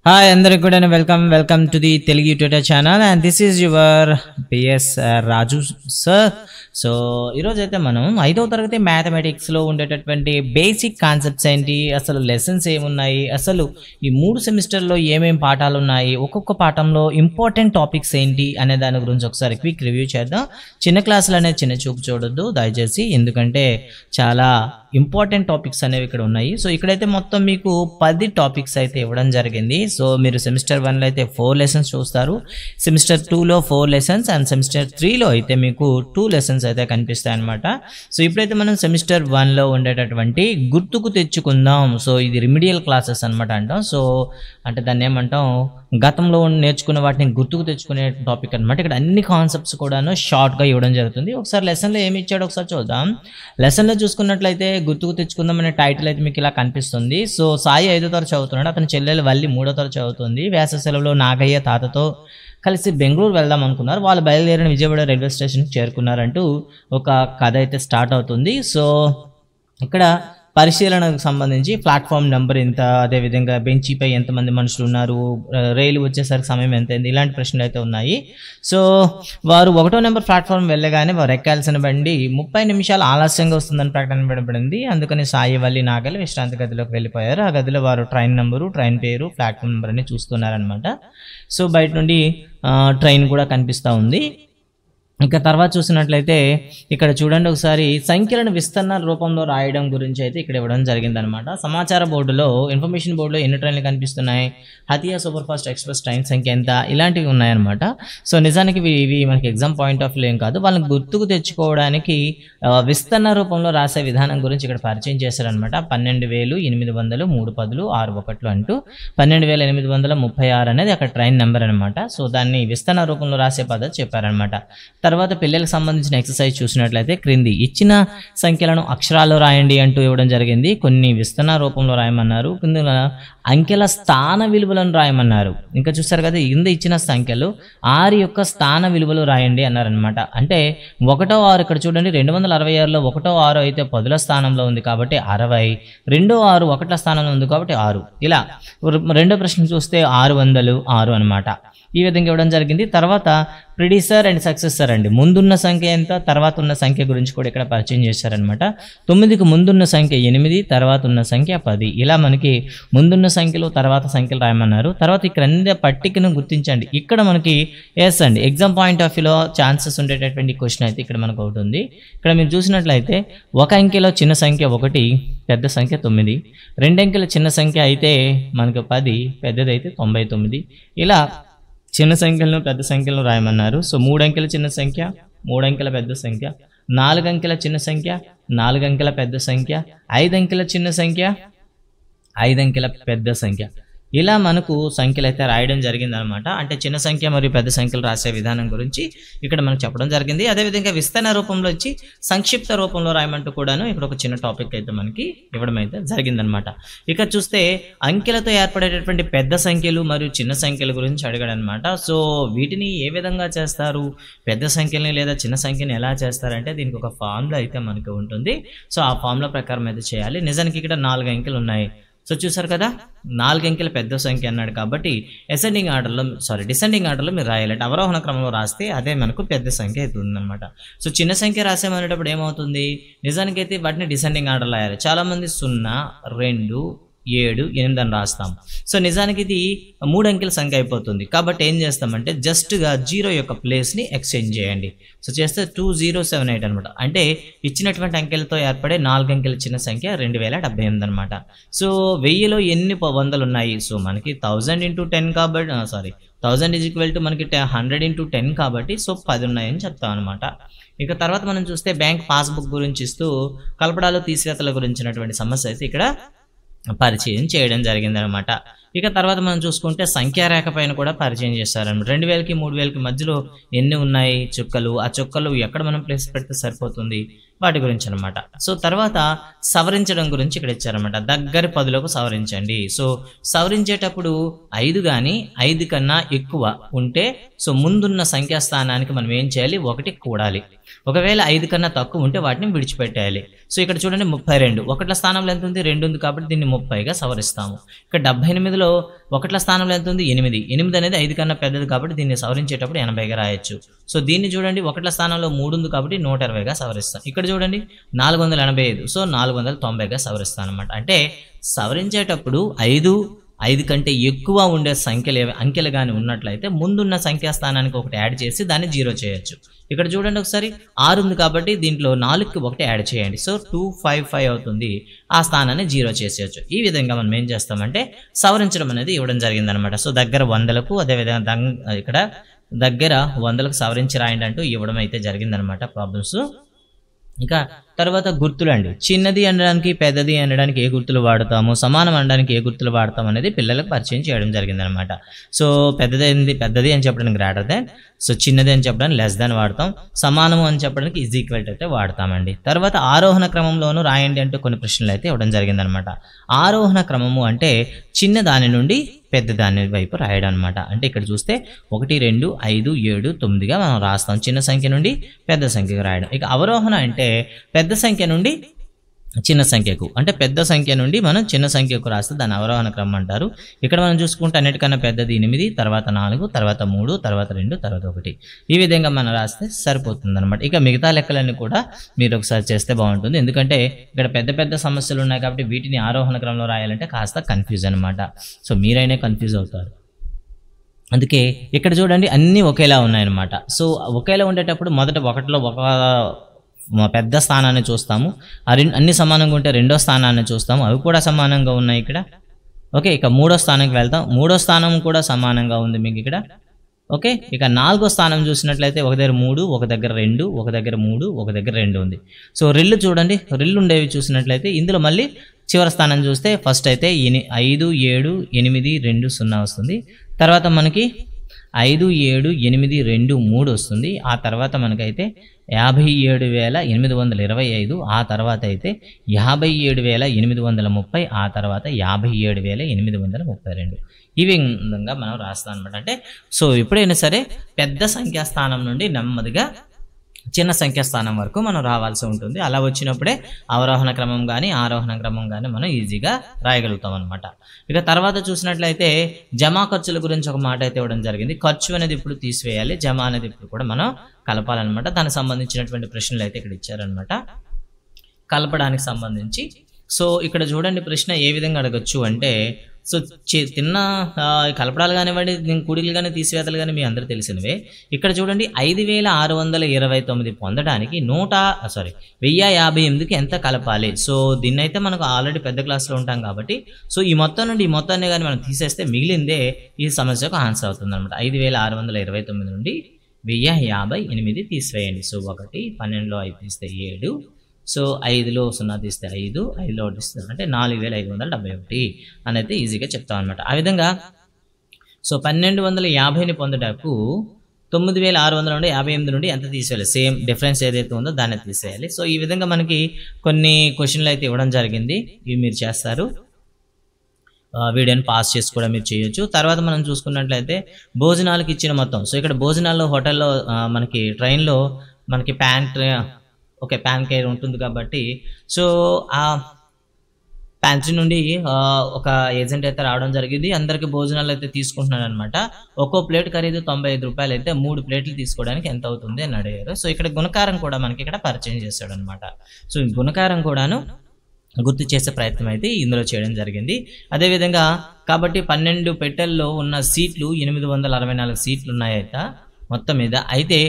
Hi, అందరికి కూడా welcome to the Telugu Twitter channel and this is your PS Raju sir. So ఈరోజు అయితే మనం 5వ తరగతి మ్యాథమెటిక్స్లో ఉండేటటువంటి బేసిక్ కాన్సెప్ట్స్ ఏంటి, అసలు లెసన్స్ ఏమున్నాయి, అసలు ఈ 3 సెమిస్టర్లో ఏమేమి పాఠాలు ఉన్నాయి, ఒక్కొక్క పాఠంలో ఇంపార్టెంట్ టాపిక్స్ ఏంటి అనే దాని గురించి ఒకసారి క్విక్ రివ్యూ చేద్దాం. చిన్న క్లాసులు అనేది చిన్న చూపు చూడొద్దు దయచేసి, ఎందుకంటే చాలా ఇంపార్టెంట్ టాపిక్స్ అనేవి ఇక్కడ ఉన్నాయి. సో ఇక్కడైతే మొత్తం మీకు 10 టాపిక్స్ అయితే ఇవ్వడం జరిగింది. సో మీరు సెమిస్టర్ 1లో అయితే 4 లెసన్స్ చూస్తారు, సెమిస్టర్ 2లో 4 లెసన్స్ అండ్ సెమిస్టర్ 3లో అయితే మీకు 2 లెసన్స్ అయితే కనిపిస్తాయి అనమాట. సో ఇప్పుడైతే మనం సెమిస్టర్ 1లో ఉండేటటువంటి గుర్తుకు తెచ్చుకుందాం. సో ఇది రిమిడియల్ క్లాసెస్ అనమాట అంటాం. సో అంటే దాన్ని ఏమంటాం, గతంలో నేర్చుకున్న వాటిని గుర్తుకు తెచ్చుకునే టాపిక్ అనమాట. ఇక్కడ అన్ని కాన్సెప్ట్స్ కూడాను షార్ట్గా ఇవ్వడం జరుగుతుంది. ఒకసారి లెసన్లో ఏమి ఇచ్చాడో ఒకసారి చూద్దాం. లెసన్లో చూసుకున్నట్లయితే గుర్తుకు తెచ్చుకుందాం అనే టైటిల్ అయితే మీకు ఇలా కనిపిస్తుంది. సో సాయి 5వ తరగతి చదువుతున్నాడు, అతని చెల్లెలు వల్లి 3వ తరగతి చదువుతుంది. వేసవి సెలవులో నాగయ్య తాతతో కలిసి బెంగళూరు వెళ్దాం అనుకున్నారు. వాళ్ళు బయలుదేరిన విజయవాడ రైల్వే స్టేషన్కి చేరుకున్నారంటూ ఒక కథ అయితే స్టార్ట్ అవుతుంది. సో ఇక్కడ పరిశీలనకు సంబంధించి ప్లాట్ఫామ్ నెంబర్ ఎంత, అదేవిధంగా బెంచీపై ఎంతమంది మనుషులు ఉన్నారు, రైలు వచ్చేసరికి సమయం ఎంత అయింది, ఇలాంటి ప్రశ్నలు అయితే ఉన్నాయి. సో వారు 1వ నెంబర్ ప్లాట్ఫామ్ వెళ్ళగానే వారు ఎక్కాల్సిన బండి 30 నిమిషాలు ఆలస్యంగా వస్తుందని ప్రకటించబడింది. అందుకని సాయి వల్లి నాగలు విశ్రాంతి గదిలోకి వెళ్ళిపోయారు. ఆ గదిలో వారు ట్రైన్ నెంబరు, ట్రైన్ పేరు, ప్లాట్ఫామ్ నెంబర్ అని చూస్తున్నారనమాట. సో బయట నుండి ట్రైన్ కూడా కనిపిస్తూ ఉంది. ఇక తర్వాత చూసినట్లయితే ఇక్కడ చూడండి ఒకసారి, సంఖ్యలను విస్తరణ రూపంలో రాయడం గురించి అయితే ఇక్కడ ఇవ్వడం జరిగిందనమాట. సమాచార బోర్డులో, ఇన్ఫర్మేషన్ బోర్డులో ఎన్ని ట్రైన్లు కనిపిస్తున్నాయి, Hatia super fast express train సంఖ్య ఎంత, ఇలాంటివి ఉన్నాయన్నమాట. సో నిజానికి ఇవి మనకి ఎగ్జామ్ పాయింట్ ఆఫ్ వ్యూ ఏం కాదు, వాళ్ళని గుర్తుకు తెచ్చుకోవడానికి విస్తరణ రూపంలో రాసే విధానం గురించి ఇక్కడ పరిచయం చేశారనమాట. 12,800 3 10 6 1 అంటూ 12,836 అనేది అక్కడ ట్రైన్ నెంబర్ అనమాట. సో దాన్ని విస్తరణ రూపంలో రాసే పద్ధతి చెప్పారనమాట. తర్వాత పిల్లలకు సంబంధించిన ఎక్సర్సైజ్ చూసినట్లయితే క్రింది ఇచ్చిన సంఖ్యలను అక్షరాల్లో రాయండి అంటూ ఇవ్వడం జరిగింది. కొన్ని విస్తరణ రూపంలో రాయమన్నారు, కింద అంకెల స్థాన విలువలను రాయమన్నారు. ఇంకా చూస్తారు కదా, కింద ఇచ్చిన సంఖ్యలు 6 యొక్క స్థాన విలువలు రాయండి అన్నారనమాట. అంటే 1వ 6 ఇక్కడ చూడండి, 266లో 1వ 6 అయితే 10ల స్థానంలో ఉంది కాబట్టి 60, 2వ 6 1ల స్థానంలో ఉంది కాబట్టి 6. ఇలా రెండో ప్రశ్న చూస్తే 606 అనమాట. ఈ విధంగా ఇవ్వడం జరిగింది. తర్వాత ప్రిడిసర్ అండ్ సక్సెసర్ అండి, ముందున్న సంఖ్య ఎంత, తర్వాత ఉన్న సంఖ్య గురించి కూడా ఇక్కడ పరిచయం చేశారనమాట. 9కు ముందున్న సంఖ్య 8, తర్వాత ఉన్న సంఖ్య 10. ఇలా మనకి ముందున్న సంఖ్యలు తర్వాత సంఖ్యలు రాయమన్నారు. తర్వాత ఇక్కడ అన్ని పట్టికను గుర్తించండి. ఇక్కడ మనకి ఎస్ అండి, ఎగ్జామ్ పాయింట్ ఆఫ్ వ్యూలో ఛాన్సెస్ ఉండేటటువంటి క్వశ్చన్ అయితే ఇక్కడ మనకు ఒకటి ఉంది. ఇక్కడ మీరు చూసినట్లయితే ఒక అంకెలో చిన్న సంఖ్య 1, పెద్ద సంఖ్య 9, 2 అంకెల చిన్న సంఖ్య అయితే మనకు 10, పెద్దదైతే 99. ఇలా చిన్న సంఖ్యలను పెద్ద సంఖ్యలను రాయమన్నారు. సో 3 అంకెల చిన్న సంఖ్య, 3 అంకెల పెద్ద సంఖ్య, 4 అంకెల చిన్న సంఖ్య, 4 అంకెల పెద్ద సంఖ్య, 5 అంకెల చిన్న సంఖ్య, 5 అంకెల పెద్ద సంఖ్య. ఇలా మనకు సంఖ్యలు అయితే రాయడం జరిగిందనమాట. అంటే చిన్న సంఖ్య మరియు పెద్ద సంఖ్యలు రాసే విధానం గురించి ఇక్కడ మనకు చెప్పడం జరిగింది. అదేవిధంగా విస్తరణ రూపంలో వచ్చి సంక్షిప్త రూపంలో రాయమంటూ కూడాను ఇక్కడ ఒక చిన్న టాపిక్ అయితే మనకి ఇవ్వడం అయితే జరిగిందనమాట. ఇక చూస్తే అంకెలతో ఏర్పడేటటువంటి పెద్ద సంఖ్యలు మరియు చిన్న సంఖ్యల గురించి అడిగాడు అనమాట. సో వీటిని ఏ విధంగా చేస్తారు, పెద్ద సంఖ్యని లేదా చిన్న సంఖ్యని ఎలా చేస్తారంటే దీనికి ఒక ఫార్ములా అయితే మనకి ఉంటుంది. సో ఆ ఫార్ములా ప్రకారం అయితే చేయాలి. నిజానికి ఇక్కడ 4 అంకెలు ఉన్నాయి. సో చూసారు కదా, 4 అంకెల పెద్ద సంఖ్య అన్నాడు కాబట్టి డిసెండింగ్ ఆర్డర్లో మీరు రాయాలి. అవరోహణ క్రమంలో రాస్తే అదే మనకు పెద్ద సంఖ్య అవుతుందన్నమాట. సో చిన్న సంఖ్య రాసేమనేటప్పుడు ఏమవుతుంది, నిజానికి అయితే వాటిని డిసెండింగ్ ఆర్డర్లో రాయాలి. చాలామంది 0, 2, 7, 8 అని రాస్తాం. సో నిజానికి ఇది 3 అంకెల సంఖ్య అయిపోతుంది. కాబట్టి ఏం చేస్తామంటే జస్ట్గా 0 యొక్క ప్లేస్ని ఎక్స్చేంజ్ చేయండి. సో చేస్తే 2078 అనమాట. అంటే ఇచ్చినటువంటి అంకెలతో ఏర్పడే 4 అంకెల చిన్న సంఖ్య 2078 అనమాట. సో 1000లో ఎన్ని వందలు ఉన్నాయి, సో మనకి 1000 × 10 కాబట్టి 1000 మనకి 100 × 10 కాబట్టి సో 10 ఉన్నాయని చెప్తాం అనమాట. ఇక తర్వాత మనం చూస్తే బ్యాంక్ పాస్బుక్ గురించి ఇస్తూ కలపడాలు తీసివేతల గురించినటువంటి సమస్య అయితే ఇక్కడ పరిచయం చేయడం జరిగిందనమాట. ఇక తర్వాత మనం చూసుకుంటే సంఖ్యారేఖ పైన కూడా పరిచయం చేస్తారన్నమాట. 2000కి 3000కి మధ్యలో ఎన్ని ఉన్నాయి చుక్కలు, ఆ చుక్కలు ఎక్కడ మనం ప్లేస్ పెడితే సరిపోతుంది, వాటి గురించి అనమాట. సో తర్వాత సవరించడం గురించి ఇక్కడ ఇచ్చారనమాట. దగ్గరి 10లకు సవరించండి. సో సవరించేటప్పుడు 5 కానీ 5 కన్నా ఎక్కువ ఉంటే సో ముందున్న సంఖ్యాస్థానానికి మనం ఏం చేయాలి, 1 కూడాలి. ఒకవేళ 5 కన్నా తక్కువ ఉంటే వాటిని విడిచిపెట్టాలి. సో ఇక్కడ చూడండి 32, 1ల స్థానంలో ఎంత ఉంది, 2 ఉంది కాబట్టి దీన్ని 30గా సవరిస్తాము. ఇక్కడ 78 ఇందులో ఒకట్ల స్థానంలో ఎంత ఉంది 8. 8 అనేది 5 కన్నా పెద్దది కాబట్టి దీన్ని సవరించేటప్పుడు 80గా రాయొచ్చు. సో దీన్ని చూడండి ఒకట్ల స్థానంలో 3 ఉంది కాబట్టి 120గా సవరిస్తాం. ఇక్కడ చూడండి 485, సో 490గా సవరిస్తాను అనమాట. అంటే సవరించేటప్పుడు 5 కంటే ఎక్కువ ఉండే అంకెలు కానీ ఉన్నట్లయితే ముందున్న సంఖ్యాస్థానానికి ఒకటి యాడ్ చేసి దాన్ని 0 చేయొచ్చు. ఇక్కడ చూడండి ఒకసారి 6 ఉంది కాబట్టి దీంట్లో 4కి ఒకటి యాడ్ చేయండి. సో 255 అవుతుంది. ఆ స్థానాన్ని 0 చేసేయచ్చు. ఈ విధంగా మనం ఏం చేస్తామంటే సవరించడం అనేది ఇవ్వడం జరిగిందనమాట. సో దగ్గర 100లకు అదేవిధంగా ఇక్కడ దగ్గర 100లకు సవరించి రాయండి అంటూ ఇవ్వడం అయితే జరిగిందనమాట ప్రాబ్లమ్స్. ఇక తర్వాత గుర్తులు అండి. చిన్నది అనడానికి పెద్దది అనడానికి ఏ గుర్తులు వాడతాము, సమానం అనడానికి ఏ గుర్తులు వాడతాం అనేది పిల్లలకు పరిచయం చేయడం జరిగిందనమాట. సో పెద్దది అని చెప్పడానికి గ్రేటర్ దెన్, సో చిన్నది అని చెప్పడానికి లెస్ దెన్ వాడతాం, సమానము అని చెప్పడానికి ఈజ్ ఈక్వల్ టు అయితే వాడతామండి. తర్వాత ఆరోహణ క్రమంలోనూ రాయండి అంటూ కొన్ని ప్రశ్నలు అయితే ఇవ్వడం జరిగిందనమాట. ఆరోహణ క్రమము అంటే చిన్న దాని నుండి పెద్ద దాని వైపు రాయడం అనమాట. అంటే ఇక్కడ చూస్తే 1, 2, 5, 7, 9గా మనం రాస్తాం. చిన్న సంఖ్య నుండి పెద్ద సంఖ్యకు రాయడం. ఇక అవరోహణ అంటే పెద్ద సంఖ్య నుండి చిన్న సంఖ్యకు, అంటే పెద్ద సంఖ్య నుండి మనం చిన్న సంఖ్యకు రాస్తే దాన్ని అవరోహణ క్రమం అంటారు. ఇక్కడ మనం చూసుకుంటే అన్నిటికన్నా పెద్దది 8, తర్వాత 4, తర్వాత 3, తర్వాత 2, తర్వాత 1. ఈ విధంగా మనం రాస్తే సరిపోతుంది అనమాట. ఇక మిగతా లెక్కలన్నీ కూడా మీరు ఒకసారి చేస్తే బాగుంటుంది. ఎందుకంటే ఇక్కడ పెద్ద సమస్యలు ఉన్నాయి కాబట్టి వీటిని ఆరోహణ క్రమంలో రాయాలంటే కాస్త కన్ఫ్యూజ్ అనమాట. సో మీరైనా కన్ఫ్యూజ్ అవుతారు. అందుకే ఇక్కడ చూడండి అన్నీ ఒకేలా ఉన్నాయన్నమాట. సో ఒకేలా ఉండేటప్పుడు మొదట ఒకటిలో ఒక పెద్ద స్థానాన్ని చూస్తాము, అన్ని సమానంగా ఉంటే రెండో స్థానాన్ని చూస్తాము, అవి కూడా సమానంగా ఉన్నాయి ఇక్కడ. ఓకే, ఇక మూడో స్థానానికి వెళ్తాం, మూడో స్థానం కూడా సమానంగా ఉంది మీకు ఇక్కడ. ఓకే, ఇక నాలుగో స్థానం చూసినట్లయితే ఒక దగ్గర 3, ఒక దగ్గర 2, ఒక దగ్గర 3, ఒక దగ్గర 2 ఉంది. సో రెళ్ళు చూడండి, రెళ్ళు ఉండేవి చూసినట్లయితే ఇందులో మళ్ళీ చివరి స్థానం చూస్తే ఫస్ట్ అయితే 5, 7, 8, 2, 0 వస్తుంది. తర్వాత మనకి 5, 7, 8, 2, 3 వస్తుంది. ఆ తర్వాత మనకైతే 57,825, ఆ తర్వాత అయితే 57,830, ఆ తర్వాత 57,832. ఈ విధంగా మనం రాస్తాం అనమాట. అంటే సో ఎప్పుడైనా సరే పెద్ద సంఖ్యాస్థానం నుండి నెమ్మదిగా చిన్న సంఖ్యాస్థానం వరకు మనం రావాల్సి ఉంటుంది. అలా వచ్చినప్పుడే అవరోహణ క్రమం కానీ ఆరోహణ క్రమం కానీ మనం ఈజీగా రాయగలుగుతాం అనమాట. ఇక తర్వాత చూసినట్లయితే జమా ఖర్చుల గురించి ఒక మాట అయితే ఇవ్వడం జరిగింది. ఖర్చు అనేది ఇప్పుడు తీసివేయాలి, జమ అనేది ఇప్పుడు కూడా మనం కలపాలన్నమాట. దానికి సంబంధించినటువంటి ప్రశ్నలు అయితే ఇక్కడ ఇచ్చారనమాట కలపడానికి సంబంధించి. సో ఇక్కడ చూడండి ప్రశ్న ఏ విధంగా అడగచ్చు అంటే, సో కలపడాలు కానివ్వండి, కూడికలు కానీ తీసివేతలు కానీ మీ అందరూ తెలిసినవే. ఇక్కడ చూడండి 5,629 పొందడానికి 1058కి ఎంత కలపాలి. సో దీన్ని అయితే మనకు ఆల్రెడీ పెద్ద క్లాస్లో ఉంటాం కాబట్టి సో ఈ మొత్తం నుండి ఈ మొత్తాన్ని కానీ మనం తీసేస్తే మిగిలిందే ఈ సమస్యకు ఆన్సర్ అవుతుంది అనమాట. 5,629 నుండి 1058 తీసివేయండి. సో 1, 12లో 5 తీస్తే 7, సో 5లో 0 తీస్తే 5, 5లో 1 తీస్తే అంటే 4,571 అనేది ఈజీగా చెప్తాం అనమాట. ఆ విధంగా సో 1250ని పొందటకు 9,600 నుండి 58 నుండి ఎంత తీసేయాలి, సేమ్ డిఫరెన్స్ ఏదైతే ఉందో దాన్ని తీసేయాలి. సో ఈ విధంగా మనకి కొన్ని క్వశ్చన్లు అయితే ఇవ్వడం జరిగింది, ఇవి మీరు చేస్తారు. వీడియోని పాస్ చేసి కూడా మీరు చేయొచ్చు. తర్వాత మనం చూసుకున్నట్లయితే భోజనాలకు ఇచ్చిన మొత్తం. సో ఇక్కడ భోజనాల్లో హోటల్లో మనకి ట్రైన్లో మనకి ప్యాన్ కేర్ ఉంటుంది కాబట్టి సో ఆ ప్యాంట్రీ నుండి ఒక ఏజెంట్ అయితే రావడం జరిగింది. అందరికి భోజనాలు అయితే తీసుకుంటున్నాడు అనమాట. ఒక్కో ప్లేట్ ఖరీదు 95 రూపాయలు అయితే 3 ప్లేట్లు తీసుకోవడానికి ఎంత అవుతుంది అని అడిగారు. సో ఇక్కడ గుణకారం కూడా మనకి ఇక్కడ పరిచయం చేశాడు అనమాట. సో గుణకారం కూడాను గుర్తు చేసే ప్రయత్నం అయితే ఇందులో చేయడం జరిగింది. అదేవిధంగా కాబట్టి 12 పెట్టెల్లో ఉన్న సీట్లు 864 సీట్లు ఉన్నాయట మొత్తం మీద. అయితే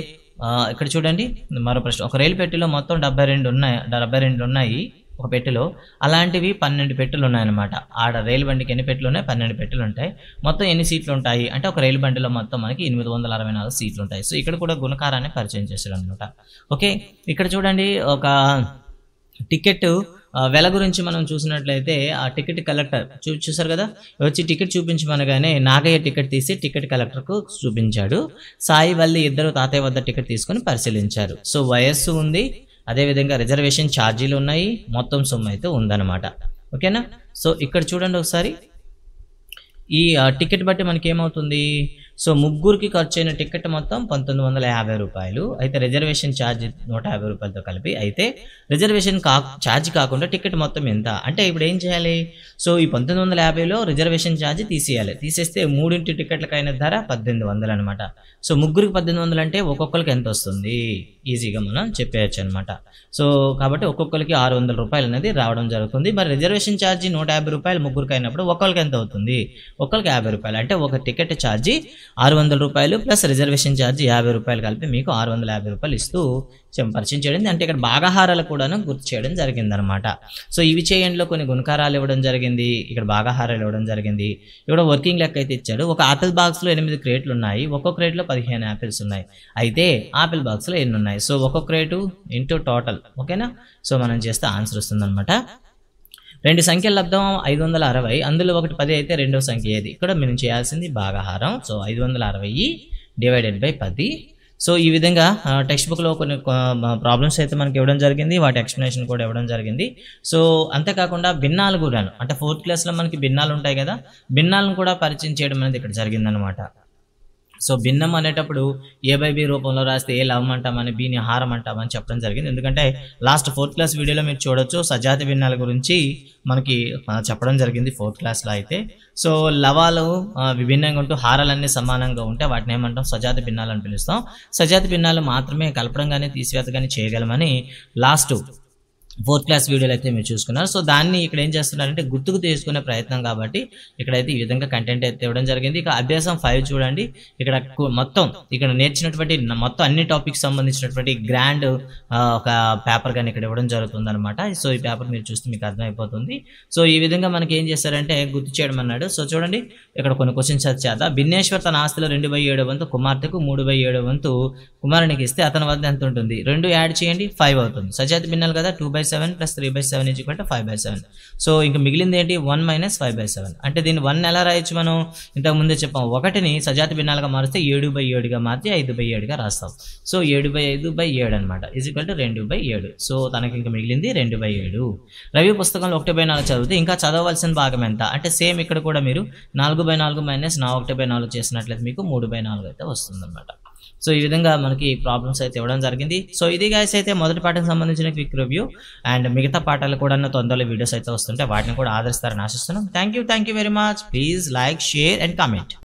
ఇక్కడ చూడండి మరో ప్రశ్న, ఒక రైలు పెట్టెలో మొత్తం 72 ఉన్నాయి ఒక పెట్టెలో. అలాంటివి 12 పెట్టెలు ఉన్నాయన్నమాట. ఆడ రైలు బండికి ఎన్ని పెట్టెలు ఉన్నాయి, 12 పెట్టెలు ఉంటాయి. మొత్తం ఎన్ని సీట్లు ఉంటాయి అంటే ఒక రైలు బండిలో మొత్తం మనకి 864 సీట్లు ఉంటాయి. సో ఇక్కడ కూడా గుణకారాన్ని పరిచయం చేశాడు అనమాట. ఓకే, ఇక్కడ చూడండి ఒక టికెట్ వెల గురించి మనం చూసినట్లయితే ఆ టికెట్ కలెక్టర్ చూసారు కదా, వచ్చి టికెట్ చూపించమనగానే నాగయ్య టికెట్ తీసి టికెట్ కలెక్టర్కు చూపించాడు. సాయి వల్లి ఇద్దరు తాతయ్య వద్ద టికెట్ తీసుకొని పరిశీలించారు. సో వయస్సు ఉంది, అదేవిధంగా రిజర్వేషన్ ఛార్జీలు ఉన్నాయి, మొత్తం సొమ్ము అయితే ఉందన్నమాట. ఓకేనా. సో ఇక్కడ చూడండి ఒకసారి ఈ టికెట్ బట్టి మనకి ఏమవుతుంది, సో ముగ్గురికి ఖర్చు అయిన టికెట్ మొత్తం 1950 రూపాయలు. అయితే రిజర్వేషన్ ఛార్జ్ 150 రూపాయలతో కలిపి. అయితే రిజర్వేషన్ ఛార్జ్ కాకుండా టికెట్ మొత్తం ఎంత అంటే ఇప్పుడు ఏం చేయాలి? సో ఈ 1950లో రిజర్వేషన్ ఛార్జ్ తీసేయాలి. తీసేస్తే మూడింటి టికెట్లకైన ధర 1800 అనమాట. సో ముగ్గురికి 1800 అంటే ఒక్కొక్కరికి ఎంత వస్తుంది? ఈజీగా మనం చెప్పేయచ్చు అనమాట. సో కాబట్టి ఒక్కొక్కరికి 600 రూపాయలు అనేది రావడం జరుగుతుంది. మరి రిజర్వేషన్ ఛార్జీ 150 రూపాయలు ముగ్గురికి అయినప్పుడు ఒక్కొక్కరికి ఎంత అవుతుంది? ఒక్కరికి 50 రూపాయలు. అంటే ఒక టికెట్ ఛార్జీ 600 రూపాయలు ప్లస్ రిజర్వేషన్ ఛార్జీ 50 రూపాయలు కలిపి మీకు 650 రూపాయలు ఇస్తూ పరిచయం చేయడం. అంటే ఇక్కడ భాగాహారాలు కూడాను గుర్తు చేయడం జరిగిందనమాట. సో ఇవి చేయండిలో కొన్ని గుణకారాలు ఇవ్వడం జరిగింది, ఇక్కడ భాగాహారాలు ఇవ్వడం జరిగింది. ఇక్కడ వర్కింగ్ లెక్క అయితే ఇచ్చాడు. ఒక ఆపిల్ బాక్స్లో 8 క్రేట్లు ఉన్నాయి, ఒక్కొక్క క్రేట్లో 15 యాపిల్స్ ఉన్నాయి. అయితే ఆపిల్ బాక్స్లో ఎన్ని ఉన్నాయి? సో ఒక్కొక్క క్రేటు ఇంటూ టోటల్. ఓకేనా? సో మనం చేస్తే ఆన్సర్ వస్తుంది అనమాట. రెండు సంఖ్యల లబ్ధం 560, అందులో ఒకటి 10 అయితే రెండో సంఖ్య ఏది? ఇక్కడ మనం చేయాల్సింది భాగాహారం. So 560 divided by 10. సో ఈ విధంగా టెక్స్ట్ బుక్లో కొన్ని ప్రాబ్లమ్స్ అయితే మనకి ఇవ్వడం జరిగింది, వాటి ఎక్స్ప్లెనేషన్ కూడా ఇవ్వడం జరిగింది. సో అంతేకాకుండా భిన్నాలు కూడాను, అంటే 4th క్లాస్లో మనకి భిన్నాలు ఉంటాయి కదా, భిన్నాలను కూడా పరిచయం చేయడం అనేది ఇక్కడ జరిగిందనమాట. సో భిన్నం అనేటప్పుడు ఏ బై బి రూపంలో రాస్తే ఏ లవం అంటామని, బిని హారం అంటామని చెప్పడం జరిగింది. ఎందుకంటే లాస్ట్ 4th క్లాస్ వీడియోలో మీరు చూడొచ్చు, సజాతి భిన్నాల గురించి మనకి చెప్పడం జరిగింది 4th క్లాస్లో అయితే. సో లవాలు విభిన్నంగా ఉంటూ హారాలన్నీ సమానంగా ఉంటే వాటిని ఏమంటాం? సజాతి భిన్నాలు అని పిలుస్తాం. సజాతి భిన్నాలు మాత్రమే కలపడం కానీ తీసివేత కానీ చేయగలమని లాస్ట్ 4th క్లాస్ వీడియోలో అయితే మీరు చూసుకున్నారు. సో దాన్ని ఇక్కడ ఏం చేస్తున్నారంటే గుర్తుకు తీసుకునే ప్రయత్నం కాబట్టి ఇక్కడైతే ఈ విధంగా కంటెంట్ అయితే ఇవ్వడం జరిగింది. ఇక అభ్యాసం 5 చూడండి. ఇక్కడ మొత్తం ఇక్కడ నేర్చినటువంటి మొత్తం అన్ని టాపిక్స్ సంబంధించినటువంటి గ్రాండ్ ఒక పేపర్ కానీ ఇక్కడ ఇవ్వడం జరుగుతుంది అనమాట. సో ఈ పేపర్ మీరు చూస్తే మీకు అర్థమైపోతుంది. సో ఈ విధంగా మనకి ఏం చేస్తారంటే గుర్తు చేయడం అన్నాడు. సో చూడండి ఇక్కడ కొన్ని క్వశ్చన్స్ చేద్దాం. భిన్నేశ్వర్ తన ఆస్తిలో 2/7 వంతు కుమార్తెకు 3/7 వంతు కుమారునికి ఇస్తే అతని వద్ద ఎంత ఉంటుంది? 2 యాడ్ చేయండి 5 అవుతుంది. సజాతి భిన్నాలు కదా, 2/7 plus 3/7 is equal to 5/7. So ఇంకా మిగిలింది ఏంటి? 1 మైనస్ 5/7. అంటే దీన్ని 1 ఎలా రాయొచ్చు మనం? ఇంతకు ముందే చెప్పాం, ఒకటిని సజాతి భిన్నాలుగా మారిస్తే 7/7గా మార్చి 5/7గా రాస్తాం. సో 7/5/7 అనమాట ఈజ్ ఈక్వల్ టు 2/7. సో తనకి ఇంకా మిగిలింది 2/7. రవి పుస్తకంలో 1/4 చదివితే ఇంకా చదవవలసిన భాగం ఎంత? అంటే సేమ్ ఇక్కడ కూడా మీరు 4/4 మైనస్ 1/4 చేసినట్లయితే మీకు 3/4 అయితే వస్తుంది అనమాట. సో ఈ విధంగా మనకి ప్రాబ్లమ్స్ అయితే ఇవ్వడం జరిగింది. సో ఇది గైస్ అయితే మొదటి పాఠం సంబంధించిన క్విక్ రివ్యూ. అండ్ మిగతా పాఠాలు కూడా తొందరలో వీడియోస్ అయితే వస్తుంటే వాటిని కూడా ఆదరిస్తారని ఆశిస్తున్నాం. Thank you very much. Please like, share and comment.